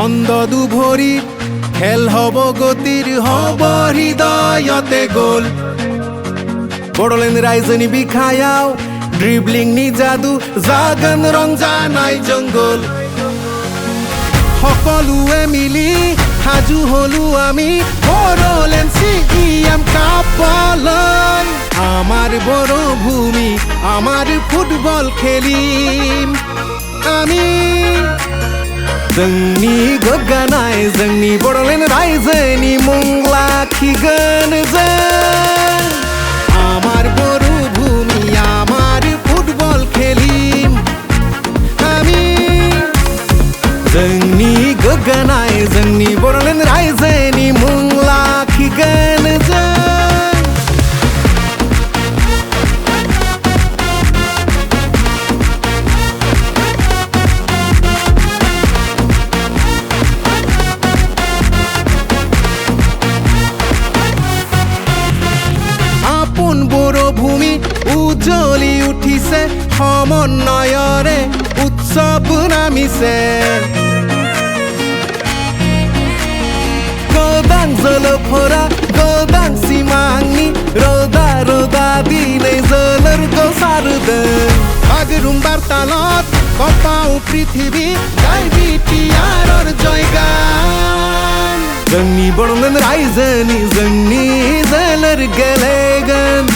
ছন্দ দুভৰি খেল হব গতিৰ হব হৃদয়তে গ'ল বড়োলেণ্ড ৰাইজনী বিখায়াও ড্ৰিবলিং নি যাদু জাগন ৰঞ্জানাই জংগল সকলোৱে মিলি সাজু হলো আমি বড়োলেণ্ড CEM কাপলৈ আমাৰ বড়ো ভূমি আমাৰ ফুটবল খেলিম আমি जोंनि गोग्गानाय जोंनि बड़'लेण्ड रायजोनि मुं लाखिगोन जों आमार बर' भूमि आमार फुटबल खेलिम आमी जोंनि गोग्गानाय जोंनि बड़'लेण्ड रायजोनि मुं लाखिगोन जों ভূমি উজ্জ্বলি উঠিছে সমন্বয়ৰে উৎসৱ নামিছে গোদাং জলফৰা গোদাং सिमांनि रोदा रोदा दिनै जोलुर गोसारदों बागुरुम्बार तालत कपाव पृथिबी बिटिआरर जयगान जोंनि बड़'लेण्ड रायजोनि जोंनि जोलुर गेलेगोन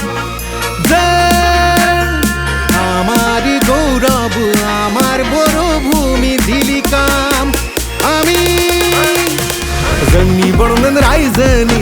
আমার গৌরব আমার বড় ভূমি দিলি কাম আমি जोंनि बड़'लेण्ड रायजोनि